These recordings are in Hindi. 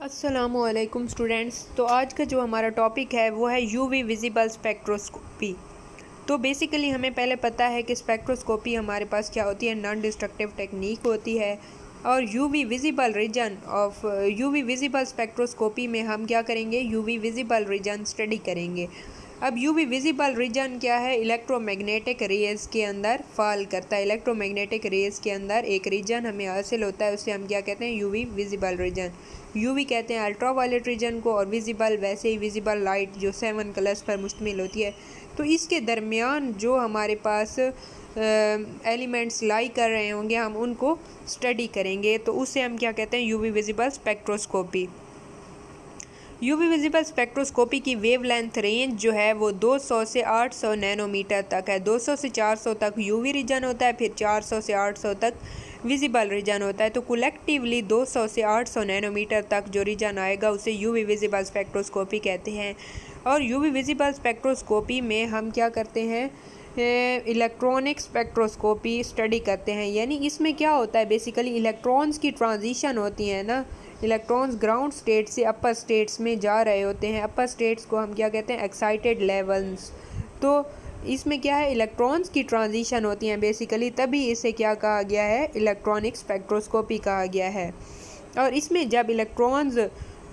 अस्सलामुअलैकुम स्टूडेंट्स। तो आज का जो हमारा टॉपिक है वो है यूवी विजिबल स्पेक्ट्रोस्कोपी। तो बेसिकली हमें पहले पता है कि स्पेक्ट्रोस्कोपी हमारे पास क्या होती है, नॉन डिस्ट्रक्टिव टेक्निक होती है। और यूवी विजिबल स्पेक्ट्रोस्कोपी में हम क्या करेंगे, यूवी विजिबल रीजन स्टडी करेंगे। अब यूवी विजिबल रीजन क्या है, इलेक्ट्रोमैग्नेटिक रेज़ के अंदर फॉल करता है। इलेक्ट्रोमैग्नेटिक रेज़ के अंदर एक रीजन हमें हासिल होता है, उसे हम क्या कहते हैं, यूवी विजिबल रीजन। यूवी कहते हैं अल्ट्रावायलेट रीजन को, और विजिबल वैसे ही विजिबल लाइट जो 7 कलर्स पर मुश्तमिल होती है। तो इसके दरमियान जो हमारे पास एलिमेंट्स लाई कर रहे होंगे, हम उनको स्टडी करेंगे, तो उससे हम क्या कहते हैं, UV visible spectroscopy. UV visible spectroscopy की वेवलेंथ रेंज जो है वो 200 से 800 नैनोमीटर तक है। 200 से 400 तक यूवी रीजन होता है, फिर 400 से 800 तक विजिबल रीजन होता है। तो कलेक्टिवली 200 से 800 नैनोमीटर तक जो रीजन आएगा उसे यूवी विजिबल स्पेक्ट्रोस्कोपी कहते हैं। और यूवी विजिबल स्पेक्ट्रोस्कोपी में हम क्या करते हैं, इलेक्ट्रॉनिक स्पेक्ट्रोस्कोपी स्टडी करते हैं। यानी इसमें क्या होता है, बेसिकली इलेक्ट्रॉन्स की ट्रांजिशन होती है ना। इलेक्ट्रॉन्स ग्राउंड स्टेट से अपर स्टेट्स में जा रहे होते हैं। अपर स्टेट्स को हम क्या कहते हैं, एक्साइटेड लेवल्स। तो इसमें क्या है, इलेक्ट्रॉन्स की ट्रांजिशन होती हैं बेसिकली, तभी इसे क्या कहा गया है, इलेक्ट्रॉनिक स्पेक्ट्रोस्कोपी कहा गया है। और इसमें जब इलेक्ट्रॉन्स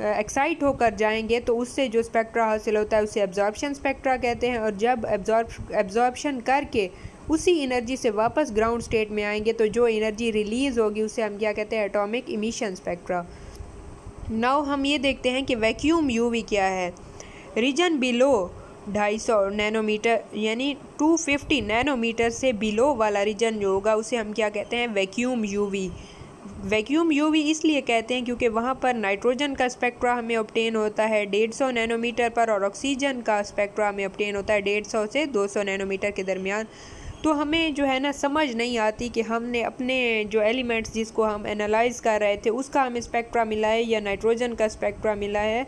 एक्साइट होकर जाएंगे तो उससे जो स्पेक्ट्रा हासिल होता है उसे एब्जॉर्प्शन स्पेक्ट्रा कहते हैं। और जब एब्जॉर्प्शन करके उसी एनर्जी से वापस ग्राउंड स्टेट में आएंगे तो जो एनर्जी रिलीज़ होगी उसे हम क्या कहते हैं, एटॉमिक इमिशन स्पेक्ट्रा। नाउ हम ये देखते हैं कि वैक्यूम यूवी क्या है। रीजन बिलो 250 नैनोमीटर यानी 250 नैनोमीटर से बिलो वाला रीजन जो होगा उसे हम क्या कहते हैं, वैक्यूम यूवी। वैक्यूम यूवी इसलिए कहते हैं क्योंकि वहाँ पर नाइट्रोजन का स्पेक्ट्रा हमें ऑब्टेन होता है 150 नैनोमीटर पर, और ऑक्सीजन का स्पेक्ट्रा हमें ऑब्टेन होता है 150 से 200 नैनोमीटर के दरमियान। तो हमें जो है ना समझ नहीं आती कि हमने अपने जो एलिमेंट्स जिसको हम एनालाइज कर रहे थे उसका हमें स्पेक्ट्रा मिला है, या नाइट्रोजन का स्पेक्ट्रा मिला है,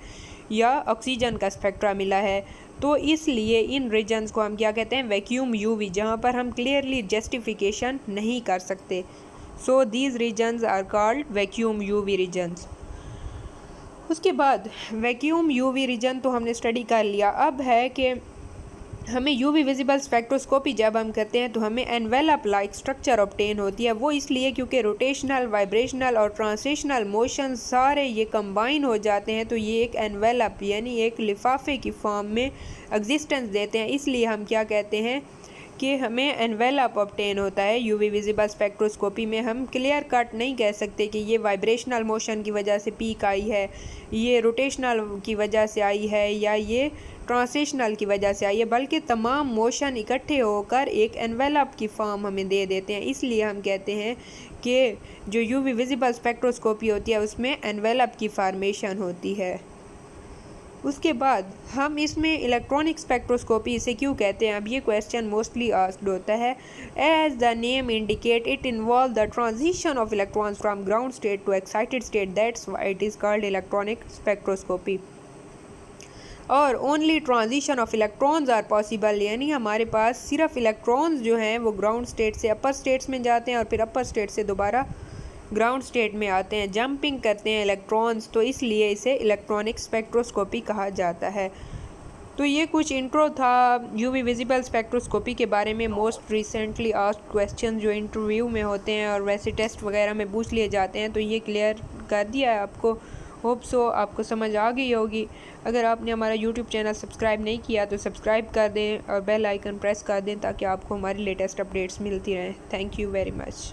या ऑक्सीजन का स्पेक्ट्रा मिला है। तो इसलिए इन रीजन्स को हम क्या कहते हैं, वैक्यूम यूवी, जहाँ पर हम क्लियरली जस्टिफिकेशन नहीं कर सकते। So these reasons are called vacuum UV reasons. उसके बाद वैक्यूम यूवी रीजन तो हमने स्टडी कर लिया। अब है कि हमें यूवी विजिबल स्पेक्ट्रोस्कोपी जब हम करते हैं तो हमें एनवेलप लाइक स्ट्रक्चर ऑब्टेन होती है। वो इसलिए क्योंकि रोटेशनल, वाइब्रेशनल और ट्रांसलेशनल मोशन सारे ये कंबाइन हो जाते हैं, तो ये एक एनवेलप यानी एक लिफाफे की फॉर्म में एग्जिस्टेंस देते हैं। इसलिए हम क्या कहते हैं कि हमें एनवेलप ऑब्टेन होता है। यूवी विजिबल स्पेक्ट्रोस्कोपी में हम क्लियर कट नहीं कह सकते कि ये वाइब्रेशनल मोशन की वजह से पीक आई है, ये रोटेशनल की वजह से आई है, या ये ट्रांसलेशनल की वजह से आई है, बल्कि तमाम मोशन इकट्ठे होकर एक एनवेलप की फॉर्म हमें दे देते हैं। इसलिए हम कहते हैं कि जो यूवी विजिबल स्पेक्ट्रोस्कोपी होती है उसमें एनवेलप की फॉर्मेशन होती है। उसके बाद हम इसमें इलेक्ट्रॉनिक स्पेक्ट्रोस्कोपी इसे क्यों कहते हैं, अब ये क्वेश्चन मोस्टली आस्क्ड होता है। As the name indicate it involve the transition of electrons from ground state to excited state, that's why it is called electronic spectroscopy. और only transition of electrons are possible, यानी हमारे पास सिर्फ इलेक्ट्रॉन्स जो हैं वो ग्राउंड स्टेट से अपर स्टेट्स में जाते हैं और फिर अपर स्टेट से दोबारा ग्राउंड स्टेट में आते हैं, जंपिंग करते हैं इलेक्ट्रॉन्स, तो इसलिए इसे इलेक्ट्रॉनिक स्पेक्ट्रोस्कोपी कहा जाता है। तो ये कुछ इंट्रो था यूवी विजिबल स्पेक्ट्रोस्कोपी के बारे में। मोस्ट रिसेंटली आस्क्ड क्वेश्चन जो इंटरव्यू में होते हैं और वैसे टेस्ट वगैरह में पूछ लिए जाते हैं, तो ये क्लियर कर दिया है आपको। होप सो आपको समझ आ गई होगी। अगर आपने हमारा यूट्यूब चैनल सब्सक्राइब नहीं किया तो सब्सक्राइब कर दें और बेल आइकन प्रेस कर दें ताकि आपको हमारी लेटेस्ट अपडेट्स मिलती रहें। Thank you very much.